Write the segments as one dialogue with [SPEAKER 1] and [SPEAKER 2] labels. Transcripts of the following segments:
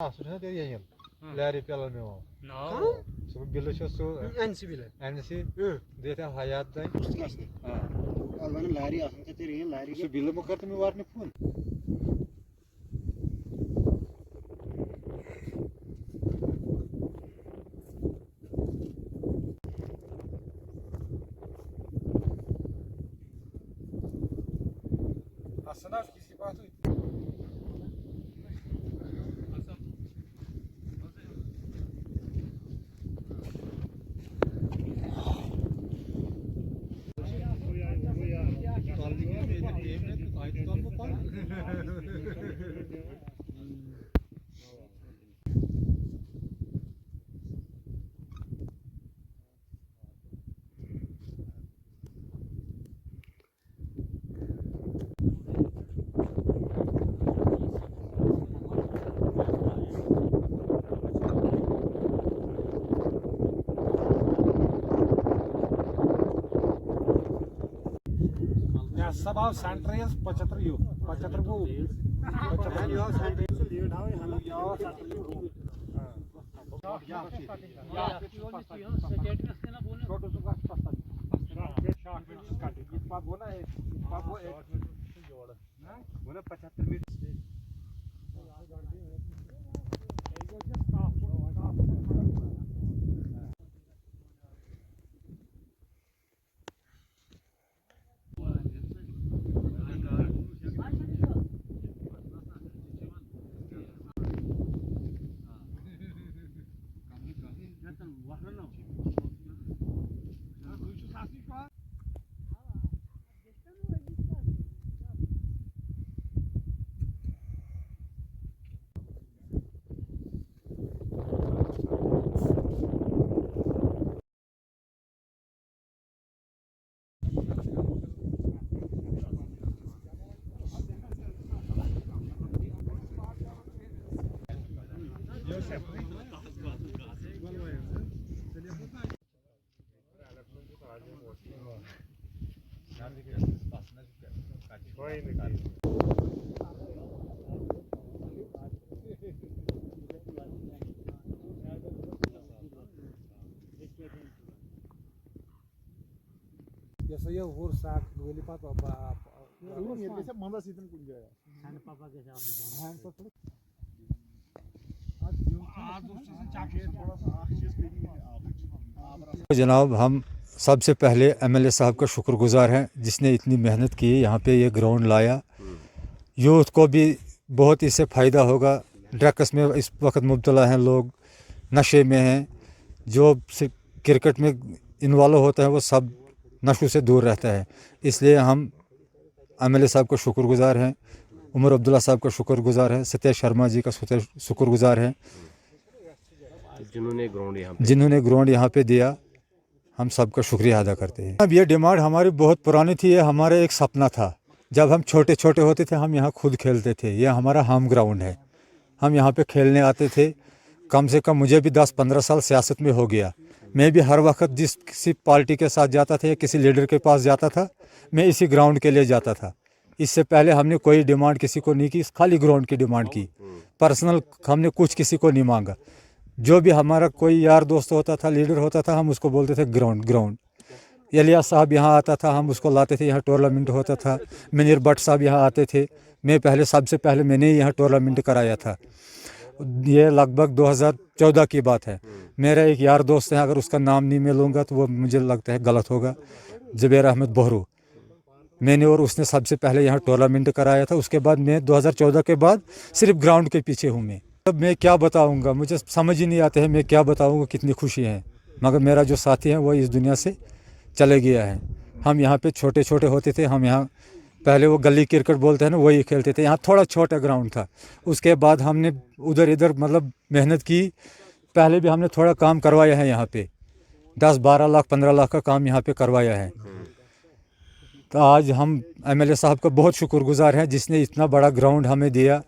[SPEAKER 1] Larry Pellan meu.
[SPEAKER 2] Não.
[SPEAKER 1] Su bilir su
[SPEAKER 2] Ensi bile.
[SPEAKER 1] enisi dete hayatta.
[SPEAKER 3] Albanın Larry aslında teriğin Larry.
[SPEAKER 1] Su bilir mi kartı mı var ne pun? Aslında kisi bahtı. Sabah Santrias 75 yuk. 75 bu. 75
[SPEAKER 3] Ya Santrias lead hawe hana ya
[SPEAKER 1] Biasanya ursak dua lipat apa?
[SPEAKER 3] Ini biasa manda season kunja ya.
[SPEAKER 2] Sen papa के साथ में
[SPEAKER 1] Hand to थोड़ा जनाब हम सबसे पहले MLA साहब का शुक्रगुजार हैं जिसने इतनी मेहनत की यहाँ पे ये ग्राउंड लाया। यूथ को भी बहुत इससे फ़ायदा होगा। ड्रग्स में इस वक्त मुब्तला हैं लोग, नशे में हैं, जो क्रिकेट में इन्वॉल्व होता है वो सब नशों से दूर रहता है। इसलिए हम एमएलए साहब का शुक्रगुजार हैं, उमर अब्दुल्ला साहब का शुक्रगुजार है, सतीश शर्मा जी का शुक्रगुजार है जिन्होंने ग्राउंड यहाँ पे दिया। हम सबका शुक्रिया अदा करते हैं। अब ये डिमांड हमारी बहुत पुरानी थी, ये हमारा एक सपना था। जब हम छोटे छोटे होते थे हम यहाँ खुद खेलते थे, ये हमारा होम ग्राउंड है, हम यहाँ पे खेलने आते थे। कम से कम मुझे भी 10-15 साल सियासत में हो गया। मैं भी हर वक्त जिस किसी पार्टी के साथ जाता था या किसी लीडर के पास जाता था, मैं इसी ग्राउंड के लिए जाता था। इससे पहले हमने कोई डिमांड किसी को नहीं की, खाली ग्राउंड की डिमांड की। पर्सनल हमने कुछ किसी को नहीं मांगा। जो भी हमारा कोई यार दोस्त होता था, लीडर होता था, हम उसको बोलते थे ग्राउंड। इलियास साहब यहाँ आता था, हम उसको लाते थे, यहाँ टूर्नामेंट होता था। मुनीर भट्ट साहब यहाँ आते थे, मैं पहले सबसे पहले मैंने यहाँ टूर्नामेंट कराया था। ये लगभग 2014 की बात है। मेरा एक यार दोस्त है, अगर उसका नाम नहीं मैं लूँगा तो वो मुझे लगता है गलत होगा, ज़ुबैर अहमद बोहरू। मैंने और उसने सबसे पहले यहाँ टूर्नामेंट कराया था। उसके बाद मैं 2014 के बाद सिर्फ ग्राउंड के पीछे हूँ। मैं अब मैं क्या बताऊँगा, मुझे समझ ही नहीं आता है मैं क्या बताऊँगा, कितनी खुशी है। मगर मेरा जो साथी है वो इस दुनिया से चले गया है। हम यहाँ पे छोटे छोटे होते थे, हम यहाँ पहले वो गली क्रिकेट बोलते हैं ना, वही खेलते थे। यहाँ थोड़ा छोटा ग्राउंड था। उसके बाद हमने उधर इधर मतलब मेहनत की। पहले भी हमने थोड़ा काम करवाया है यहाँ पे, 10-12 लाख 15 लाख का काम यहाँ पे करवाया है। तो आज हम एमएलए साहब का बहुत शुक्रगुजार हैं जिसने इतना बड़ा ग्राउंड हमें दिया।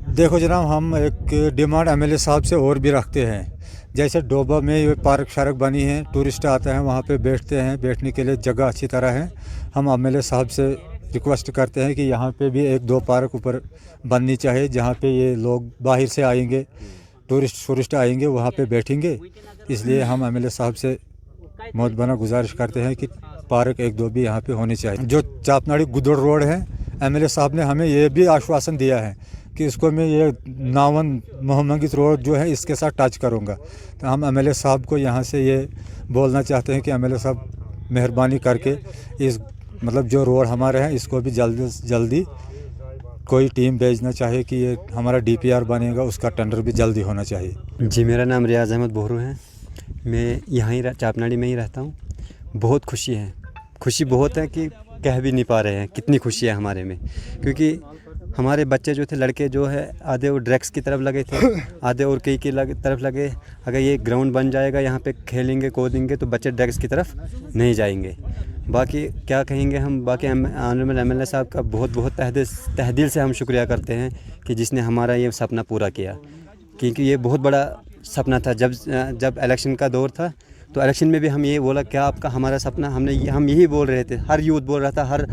[SPEAKER 1] देखो जनाब, हम एक डिमांड एमएलए साहब से और भी रखते हैं। जैसे डोबा में ये पार्क शार्क बनी है, टूरिस्ट आते हैं वहाँ पे बैठते हैं, बैठने के लिए जगह अच्छी तरह है। हम एमएलए साहब से रिक्वेस्ट करते हैं कि यहाँ पे भी एक दो पार्क ऊपर बननी चाहिए, जहाँ पे ये लोग बाहर से आएंगे, टूरिस्ट आएंगे, वहाँ पे बैठेंगे। इसलिए हम एमएलए साहब से मोहब्बताना गुजारिश करते हैं कि पार्क एक दो भी यहाँ पे होनी चाहिए। जो चापनाड़ी गुदड़ रोड है, एमएलए साहब ने हमें ये भी आश्वासन दिया है कि इसको मैं ये नावन मोहम्मद रोड जो है इसके साथ टच करूँगा। तो हम एमएलए साहब को यहाँ से ये बोलना चाहते हैं कि एमएलए साहब मेहरबानी करके इस मतलब जो रोड हमारे हैं इसको भी जल्दी से जल्दी कोई टीम भेजना चाहिए कि ये हमारा डीपीआर बनेगा, उसका टेंडर भी जल्दी होना चाहिए।
[SPEAKER 4] जी, मेरा नाम रियाज़ अहमद बोहरू है। मैं यहाँ ही चापनाड़ी में ही रहता हूँ। बहुत खुशी है, खुशी बहुत है कि कह भी नहीं पा रहे हैं कितनी खुशी है हमारे में, क्योंकि हमारे बच्चे जो थे, लड़के जो है आधे वो ड्रग्स की तरफ लगे थे, आधे और कई की तरफ लगे। अगर ये ग्राउंड बन जाएगा, यहाँ पे खेलेंगे कूदेंगे तो बच्चे ड्रग्स की तरफ नहीं जाएंगे। बाकी क्या कहेंगे हम, बाकी ऑनरेबल एमएलए साहब का बहुत बहुत तहे दिल से हम शुक्रिया करते हैं कि जिसने हमारा ये सपना पूरा किया, क्योंकि ये बहुत बड़ा सपना था। जब इलेक्शन का दौर था तो इलेक्शन में भी हम ये बोला, क्या आपका हमारा सपना, हम यही बोल रहे थे, हर यूथ बोल रहा था, हर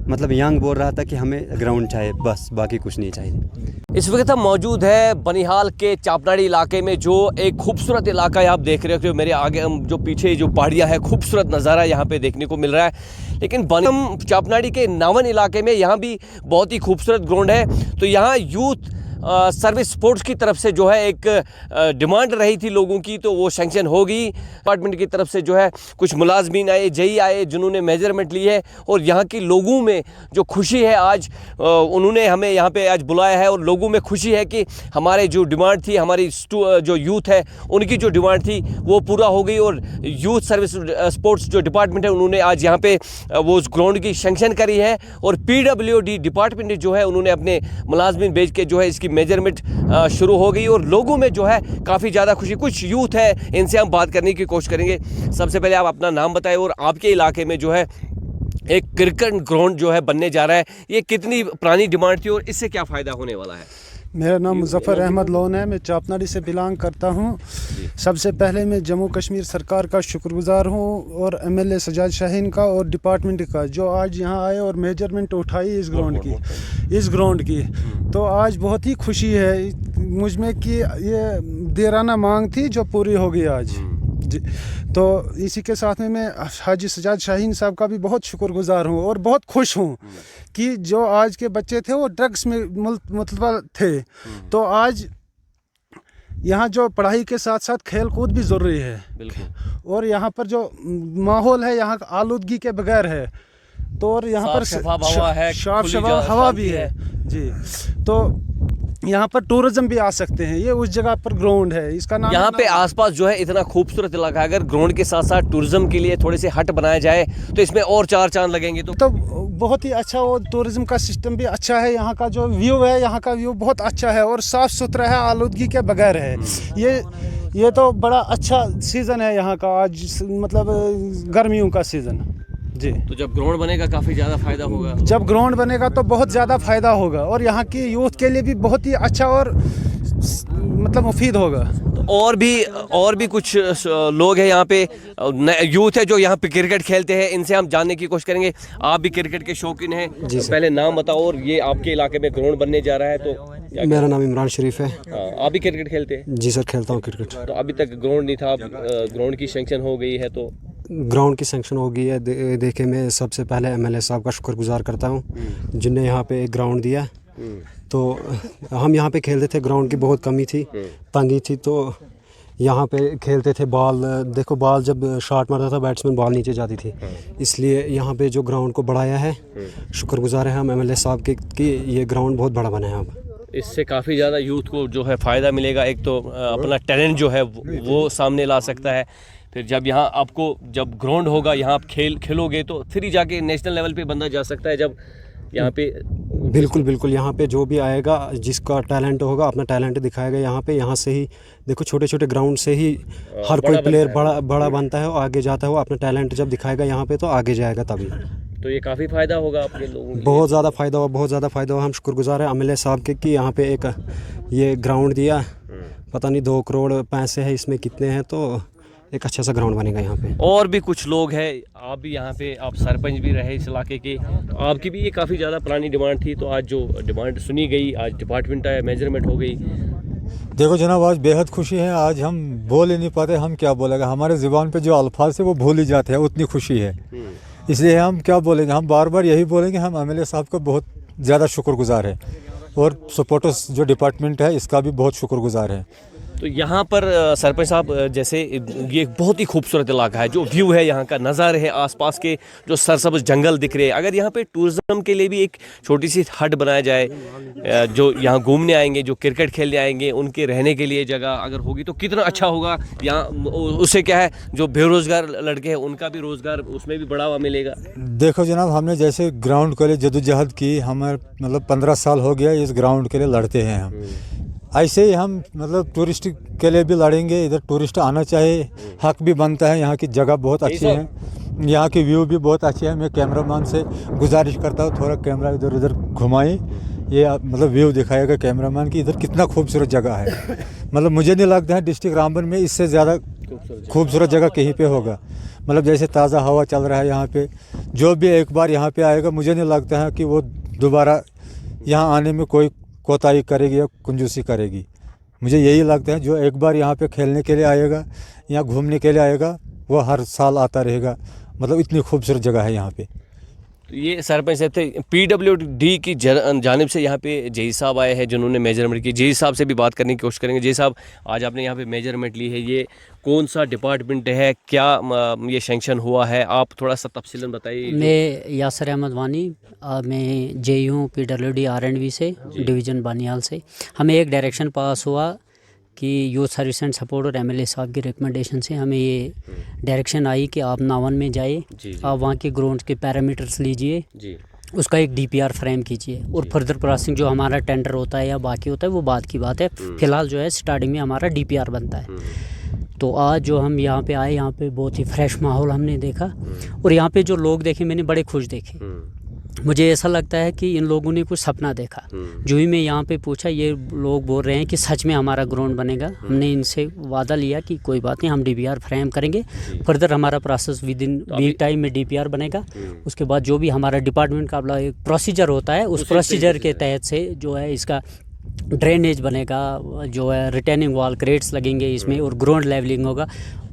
[SPEAKER 4] मतलब यंग बोल रहा था कि हमें ग्राउंड चाहिए, बस बाकी कुछ नहीं चाहिए।
[SPEAKER 5] इस वक्त हम मौजूद है बनिहाल के चापनाड़ी इलाके में, जो एक खूबसूरत इलाका है। आप देख रहे हो मेरे आगे, जो पीछे जो पहाड़ियाँ हैं, खूबसूरत नज़ारा यहाँ पे देखने को मिल रहा है। लेकिन हम चापनाड़ी के नावन इलाके में, यहाँ भी बहुत ही खूबसूरत ग्राउंड है। तो यहाँ यूथ सर्विस स्पोर्ट्स की तरफ से जो है एक डिमांड रही थी लोगों की, तो वो सैंक्शन हो गई। डिपार्टमेंट की तरफ से जो है कुछ मुलाजमीन आए, जई आए, जिन्होंने मेजरमेंट ली है, और यहाँ के लोगों में जो खुशी है, आज उन्होंने हमें यहाँ पे आज बुलाया है, और लोगों में खुशी है कि हमारे जो डिमांड थी, हमारी जो यूथ है उनकी जो डिमांड थी वो पूरा हो गई। और यूथ सर्विस स्पोर्ट्स जो डिपार्टमेंट है, उन्होंने आज यहाँ पे वो उस ग्राउंड की सैंक्शन करी है, और PWD डिपार्टमेंट जो है उन्होंने अपने मुलाजमीन भेज के जो है इसकी मेजरमेंट शुरू हो गई। और लोगों में जो है काफ़ी ज़्यादा खुशी। कुछ यूथ है, इनसे हम बात करने की कोशिश करेंगे। सबसे पहले आप अपना नाम बताएं, और आपके इलाके में जो है एक क्रिकेट ग्राउंड जो है बनने जा रहा है, ये कितनी पुरानी डिमांड थी और इससे क्या फ़ायदा होने वाला है?
[SPEAKER 3] मेरा नाम मुजफ्फर अहमद लोन है। मैं चापनाड़ी से बिलोंग करता हूँ। सबसे पहले मैं जम्मू कश्मीर सरकार का शुक्रगुजार हूँ, और एमएलए सजाद शाहीन का, और डिपार्टमेंट का, जो आज यहाँ आए और मेजरमेंट उठाई इस ग्राउंड की। तो आज बहुत ही खुशी है मुझ में कि ये देराना मांग थी जो पूरी हो गई आज जी। तो इसी के साथ में मैं हाजी सजाद शाहीन साहब का भी बहुत शुक्रगुजार हूँ, और बहुत खुश हूँ कि जो आज के बच्चे थे वो ड्रग्स में मुलतविल थे, तो आज यहाँ जो पढ़ाई के साथ साथ खेल कूद भी ज़रूरी है। और यहाँ पर जो माहौल है, यहाँ आलूदगी के बगैर है, तो और यहाँ पर साफ शफाफ हवा भी है जी। तो यहाँ पर टूरिज्म भी आ सकते हैं। ये उस जगह पर ग्राउंड है, इसका नाम
[SPEAKER 5] यहाँ पे आसपास जो है इतना खूबसूरत इलाका है, अगर ग्राउंड के साथ साथ टूरिज्म के लिए थोड़े से हट बनाया जाए तो इसमें और चार चांद लगेंगे। तो
[SPEAKER 3] बहुत ही अच्छा, वो टूरिज्म का सिस्टम भी अच्छा है। यहाँ का जो व्यू है, यहाँ का व्यू बहुत अच्छा है और साफ़ सुथरा है, आलूदगी के बगैर है। ये तो बड़ा अच्छा सीज़न है यहाँ का आज, मतलब गर्मियों का सीज़न जी।
[SPEAKER 5] तो जब ग्राउंड बनेगा काफ़ी ज़्यादा फ़ायदा होगा।
[SPEAKER 3] जब ग्राउंड बनेगा तो बहुत ज़्यादा फ़ायदा होगा, और यहाँ की यूथ के लिए भी बहुत ही अच्छा और मतलब मुफीद होगा।
[SPEAKER 5] तो और भी कुछ लोग हैं यहाँ पे, यूथ है जो यहाँ पे क्रिकेट खेलते हैं, इनसे हम जानने की कोशिश करेंगे। आप भी क्रिकेट के शौकीन हैं जी? तो पहले नाम बताओ, और ये आपके इलाके में ग्राउंड बनने जा रहा है तो
[SPEAKER 4] मेरा नाम इमरान शरीफ है।
[SPEAKER 5] आप भी क्रिकेट खेलते हैं?
[SPEAKER 4] जी सर, खेलता हूँ क्रिकेट।
[SPEAKER 5] तो अभी तक ग्राउंड नहीं था, ग्राउंड की सैंक्शन हो गई है, तो
[SPEAKER 4] ग्राउंड की सैंक्शन हो गई है। देखे मैं सबसे पहले एमएलए साहब का शुक्रगुजार करता हूँ जिनने यहाँ पे एक ग्राउंड दिया। तो हम यहाँ पे खेलते थे, ग्राउंड की बहुत कमी थी, तंगी थी, तो यहाँ पे खेलते थे। बॉल देखो, बॉल जब शॉट मारता था बैट्समैन, बॉल नीचे जाती थी, इसलिए यहाँ पे जो ग्राउंड को बढ़ाया है, शुक्रगुजार है हम एमएलए साहब के कि ये ग्राउंड बहुत बड़ा बना है। अब
[SPEAKER 5] इससे काफ़ी ज़्यादा यूथ को जो है फ़ायदा मिलेगा। एक तो अपना टैलेंट जो है वो सामने ला सकता है। फिर जब यहाँ आपको जब ग्राउंड होगा, यहाँ आप खेलोगे तो फिर ही जाके नेशनल लेवल पे बंदा जा सकता है। जब यहाँ पे
[SPEAKER 4] बिल्कुल यहाँ पे जो भी आएगा, जिसका टैलेंट होगा, अपना टैलेंट दिखाएगा यहाँ पे। यहाँ से ही देखो, छोटे छोटे ग्राउंड से ही हर कोई प्लेयर बड़ा बनता है और आगे जाता है। वो अपना टैलेंट जब दिखाएगा यहाँ पे तो आगे जाएगा तभी।
[SPEAKER 5] तो ये काफ़ी फ़ायदा होगा आपके लोगों को।
[SPEAKER 4] बहुत ज़्यादा फ़ायदा हुआ, बहुत ज़्यादा फ़ायदा हुआ। हम शुक्रगुजार हैं एमएलए साहब के कि यहाँ पे एक ये ग्राउंड दिया। पता नहीं 2 करोड़ पैसे हैं इसमें कितने हैं, तो
[SPEAKER 6] एक अच्छा सा ग्राउंड बनेगा यहाँ पे।
[SPEAKER 5] और भी कुछ लोग हैं, आप भी यहाँ पे, आप सरपंच भी रहे इस इलाके के, आपकी भी ये काफ़ी ज़्यादा पुरानी डिमांड थी, तो आज जो डिमांड सुनी गई, आज डिपार्टमेंट आया, मेजरमेंट हो गई।
[SPEAKER 1] देखो जनाब, आज बेहद खुशी है। आज हम बोल ही नहीं पाते, हम क्या बोलेंगे, हमारे ज़ुबान पे जो अल्फाज है वो भूल ही जाते हैं, उतनी खुशी है। इसलिए हम क्या बोलेंगे, हम बार बार यही बोलेंगे, हम एमएलए साहब का बहुत ज़्यादा शुक्रगुजार है और सपोर्टर्स जो डिपार्टमेंट है इसका भी बहुत शुक्रगुजार है।
[SPEAKER 5] तो यहाँ पर सरपंच साहब, जैसे ये एक बहुत ही खूबसूरत इलाका है, जो व्यू है यहाँ का, नज़ारे है आसपास के, जो सरसब्ज जंगल दिख रहे हैं, अगर यहाँ पे टूरिज्म के लिए भी एक छोटी सी हट बनाया जाए, जो यहाँ घूमने आएंगे, जो क्रिकेट खेलने आएंगे, उनके रहने के लिए जगह अगर होगी तो कितना अच्छा होगा। यहाँ उससे क्या है, जो बेरोज़गार लड़के हैं उनका भी रोज़गार, उसमें भी बढ़ावा मिलेगा।
[SPEAKER 1] देखो जनाब, हमने जैसे ग्राउंड के लिए जद्दोजहद की, हमारे मतलब 15 साल हो गया इस ग्राउंड के लिए लड़ते हैं हम। ऐसे ही हम मतलब टूरिस्ट के लिए भी लड़ेंगे, इधर टूरिस्ट आना चाहिए, हक भी बनता है। यहाँ की जगह बहुत अच्छी है, यहाँ की व्यू भी बहुत अच्छी है। मैं कैमरामैन से गुजारिश करता हूँ थोड़ा कैमरा इधर उधर घुमाएं, ये मतलब व्यू दिखाएगा कैमरामैन की इधर कितना खूबसूरत जगह है। मतलब मुझे नहीं लगता है डिस्ट्रिक्ट रामबन में इससे ज़्यादा खूबसूरत जगह कहीं पे होगा। मतलब जैसे ताज़ा हवा चल रहा है यहाँ पे, जो भी एक बार यहाँ पे आएगा मुझे नहीं लगता है कि वो दोबारा यहाँ आने में कोई कोताही करेगी या कंजूसी करेगी। मुझे यही लगता है जो एक बार यहाँ पे खेलने के लिए आएगा या घूमने के लिए आएगा वो हर साल आता रहेगा। मतलब इतनी खूबसूरत जगह है यहाँ पे।
[SPEAKER 5] तो ये सरपंच साहब थे, पीडब्ल्यूडी की जानिब से यहाँ पे जेई साहब आए हैं जिन्होंने मेजरमेंट की। जेई साहब से भी बात करने की कोशिश करेंगे। जेई साहब, आज आपने यहाँ पे मेजरमेंट ली है, ये कौन सा डिपार्टमेंट है, क्या ये सैंक्शन हुआ है, आप थोड़ा सा तफसीलन बताइए।
[SPEAKER 2] मैं यासर अहमद वानी, मैं जेई हूँ पीडब्ल्यूडी R&V से, डिवीज़न बानियाल से। हमें एक डायरेक्शन पास हुआ कि यूथ सर्विस एंड सपोर्ट और एमएलए साहब की रिकमेंडेशन से हमें ये डायरेक्शन आई कि आप नावन में जाइए, आप वहाँ के ग्राउंड के पैरामीटर्स लीजिए, उसका एक DPR फ्रेम कीजिए और फर्दर प्रोसेसिंग जो हमारा टेंडर होता है या बाकी होता है वो बात की बात है। फ़िलहाल जो है स्टार्टिंग में हमारा DPR बनता है। तो आज जो हम यहाँ पे आए, यहाँ पे बहुत ही फ्रेश माहौल हमने देखा और यहाँ पे जो लोग देखे मैंने बड़े खुश देखे। मुझे ऐसा लगता है कि इन लोगों ने कुछ सपना देखा। जो ही मैं यहाँ पे पूछा, ये लोग बोल रहे हैं कि सच में हमारा ग्राउंड बनेगा। हमने इनसे वादा लिया कि कोई बात नहीं, हम DPR फ्रेम करेंगे, फर्दर हमारा process within week time में DPR बनेगा। उसके बाद जो भी हमारा डिपार्टमेंट का एक प्रोसीजर होता है, उस प्रोसीजर के तहत से जो है इसका ड्रेनेज बनेगा, जो है रिटेनिंग वॉल क्रेट्स लगेंगे इसमें और ग्राउंड लेवलिंग होगा।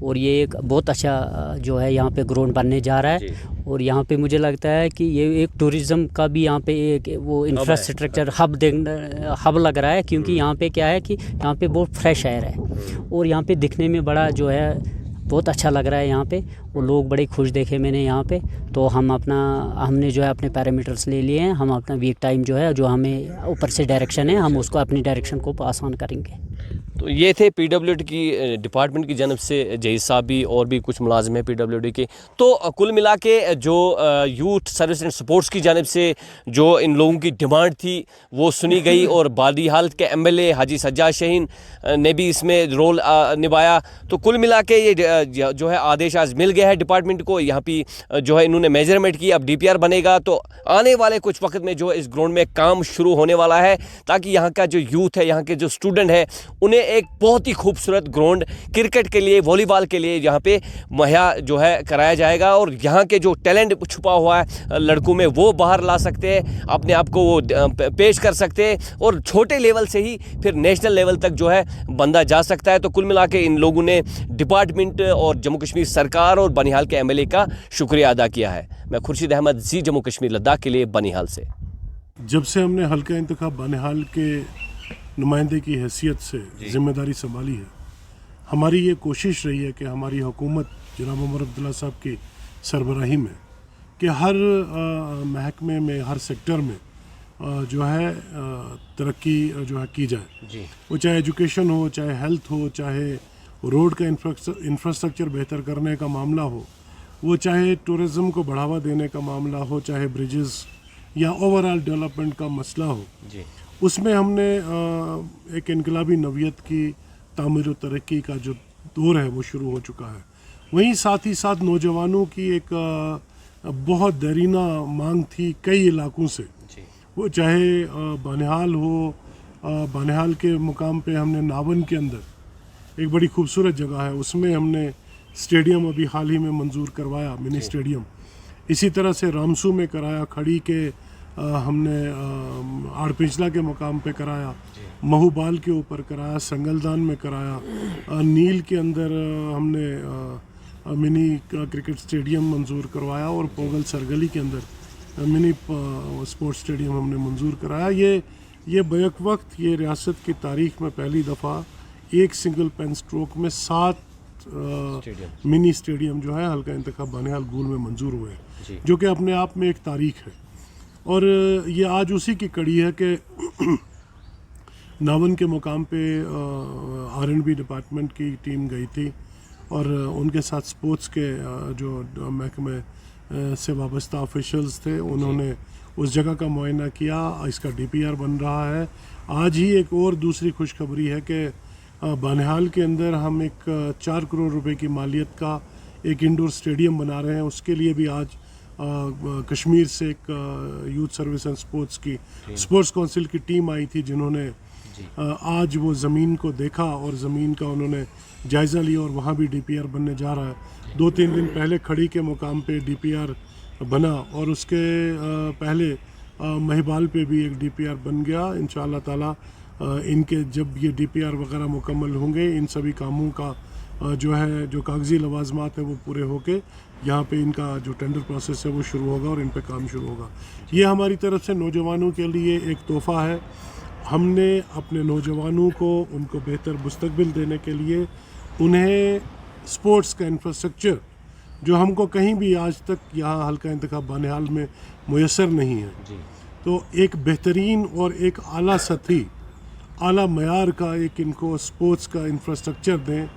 [SPEAKER 2] और ये एक बहुत अच्छा जो है यहाँ पे ग्राउंड बनने जा रहा है। और यहाँ पे मुझे लगता है कि ये एक टूरिज़्म का भी यहाँ पे एक वो इंफ्रास्ट्रक्चर हब लग रहा है, क्योंकि यहाँ पे क्या है कि यहाँ पे बहुत फ्रेश एयर है और यहाँ पे दिखने में बड़ा जो है बहुत अच्छा लग रहा है यहाँ पे। वो लोग बड़े खुश देखे मैंने यहाँ पे। तो हमने जो है अपने पैरामीटर्स ले लिए हैं। हम अपना वीक टाइम जो है, जो हमें ऊपर से डायरेक्शन है, हम उसको अपनी डायरेक्शन को पास ऑन करेंगे।
[SPEAKER 5] तो ये थे पीडब्ल्यूडी की डिपार्टमेंट की जानब से जेई साहब भी और भी कुछ मुलाजिम हैं पीडब्ल्यूडी के। तो कुल मिला के जो यूथ सर्विस एंड सपोर्ट्स की जानब से जो इन लोगों की डिमांड थी वो सुनी गई और बादीहाल के एमएलए हाजी सज्जाद शाहीन ने भी इसमें रोल निभाया। तो कुल मिला के ये जो है आदेश आज मिल गया है डिपार्टमेंट को। यहाँ पे जो है इन्होंने मेजरमेंट की, अब DPR बनेगा। तो आने वाले कुछ वक्त में जो इस ग्राउंड में काम शुरू होने वाला है, ताकि यहाँ का जो यूथ है, यहाँ के जो स्टूडेंट है, उन्हें एक बहुत ही खूबसूरत ग्राउंड क्रिकेट के लिए, वॉलीबॉल के लिए यहाँ पे मुहैया जो है कराया जाएगा। और यहाँ के जो टैलेंट छुपा हुआ है लड़कों में, वो बाहर ला सकते हैं, अपने आप को वो पेश कर सकते हैं और छोटे लेवल से ही फिर नेशनल लेवल तक जो है बंदा जा सकता है। तो कुल मिला के इन लोगों ने डिपार्टमेंट और जम्मू कश्मीर सरकार और बनिहाल के एमएलए का शुक्रिया अदा किया है। मैं खुर्शीद अहमद, जी जम्मू कश्मीर लद्दाख के लिए, बनिहाल से।
[SPEAKER 7] जब से हमने हल्का इंतखाब बनिहाल के नुमाइंदे की हैसियत से जिम्मेदारी संभाली है, हमारी ये कोशिश रही है कि हमारी हुकूमत जनाब उमर अब्दुल्ला साहब की सरबराही में कि हर महकमे में, हर सेक्टर में जो है तरक्की जो है की जाए। वो चाहे एजुकेशन हो, चाहे हेल्थ हो, चाहे रोड का इंफ्रास्ट्रक्चर बेहतर करने का मामला हो, वो चाहे टूरिज़्म को बढ़ावा देने का मामला हो, चाहे ब्रिजेस या ओवरऑल डेवलपमेंट का मसला हो, उसमें हमने एक इनकलाबी नवियत की तामीर व तरक्की का जो दौर है वो शुरू हो चुका है। वहीं साथ ही साथ नौजवानों की एक बहुत देरीना मांग थी कई इलाकों से, वो चाहे बनिहाल हो, बनिहाल के मुकाम पे हमने नावन के अंदर एक बड़ी खूबसूरत जगह है, उसमें हमने स्टेडियम अभी हाल ही में मंजूर करवाया, मिनी स्टेडियम। इसी तरह से रामसू में कराया, खड़ी के हमने आड़पिंचला के मुकाम पे कराया, महूबाल के ऊपर कराया, संगलदान में कराया, नील के अंदर हमने मिनी क्रिकेट स्टेडियम मंजूर करवाया और पोगल सरगली के अंदर मिनी स्पोर्ट्स स्टेडियम हमने मंजूर कराया। ये बैक वक्त ये रियासत की तारीख में पहली दफ़ा एक सिंगल पेन स्ट्रोक में 7 मिनी स्टेडियम जो है हल्का इंतखाब बानिहाल गूल में मंजूर हुए, जो कि अपने आप में एक तारीख है। और ये आज उसी की कड़ी है कि नावन के मुकाम पे R&B डिपार्टमेंट की टीम गई थी और उनके साथ स्पोर्ट्स के जो महकमे से वाबस्ता ऑफिशियल्स थे, उन्होंने उस जगह का मुआयना किया। इसका DPR बन रहा है। आज ही एक और दूसरी खुशखबरी है कि बानिहाल के अंदर हम एक 4 करोड़ रुपए की मालियत का एक इंडोर स्टेडियम बना रहे हैं। उसके लिए भी आज कश्मीर से एक youth service and sports council की टीम आई थी, जिन्होंने आज वो ज़मीन को देखा और ज़मीन का उन्होंने जायज़ा लिया और वहाँ भी DPR बनने जा रहा है। 2-3 दिन पहले खड़ी के मुकाम पे DPR बना और उसके पहले महिबाल पे भी एक DPR बन गया। इंशाअल्लाह ताला इनके जब ये DPR वगैरह मुकम्मल होंगे, इन सभी कामों का जो कागज़ी लवाजमात है वो पूरे होके यहाँ पे इनका जो टेंडर प्रोसेस है वो शुरू होगा और इन पे काम शुरू होगा। ये हमारी तरफ से नौजवानों के लिए एक तोहफ़ा है। हमने अपने नौजवानों को उनको बेहतर मुस्तकबिल देने के लिए उन्हें स्पोर्ट्स का इंफ्रास्ट्रक्चर जो हमको कहीं भी आज तक यहाँ हल्का इंतखाब बानिहाल में मुयस्सर नहीं है, तो एक बेहतरीन और एक आला सतही आला मयार का एक इनको स्पोर्ट्स का इंफ्रास्ट्रक्चर दें,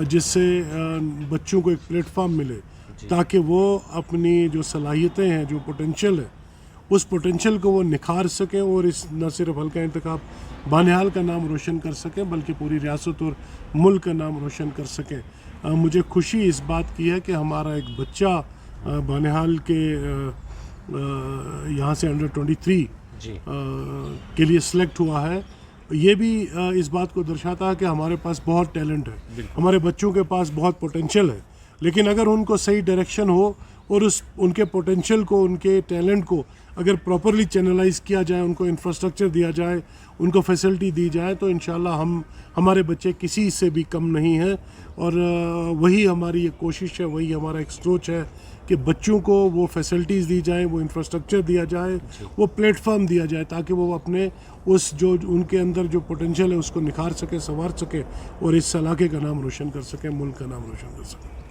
[SPEAKER 7] जिससे बच्चों को एक प्लेटफॉर्म मिले ताकि वो अपनी जो सलाहियतें हैं, जो पोटेंशियल है, उस पोटेंशियल को वो निखार सकें और इस न सिर्फ हल्का इंतखाब बानिहाल का नाम रोशन कर सकें बल्कि पूरी रियासत और मुल्क का नाम रोशन कर सकें। मुझे खुशी इस बात की है कि हमारा एक बच्चा बानिहाल के यहाँ से अंडर 23 के लिए सिलेक्ट हुआ है। ये भी इस बात को दर्शाता है कि हमारे पास बहुत टैलेंट है, हमारे बच्चों के पास बहुत पोटेंशियल है, लेकिन अगर उनको सही डायरेक्शन हो और उनके पोटेंशियल को, उनके टैलेंट को अगर प्रॉपरली चैनलाइज किया जाए, उनको इंफ्रास्ट्रक्चर दिया जाए, उनको फैसिलिटी दी जाए, तो इंशाल्लाह हमारे बच्चे किसी से भी कम नहीं हैं। और वही हमारी एक कोशिश है, वही हमारा एक सोच है कि बच्चों को वो फैसिलिटीज़ दी जाए, वो इंफ्रास्ट्रक्चर दिया जाए, वो प्लेटफॉर्म दिया जाए ताकि वो अपने उस जो उनके अंदर जो पोटेंशियल है उसको निखार सके, संवार सके और इस इलाके का नाम रोशन कर सके, मुल्क का नाम रोशन कर सके।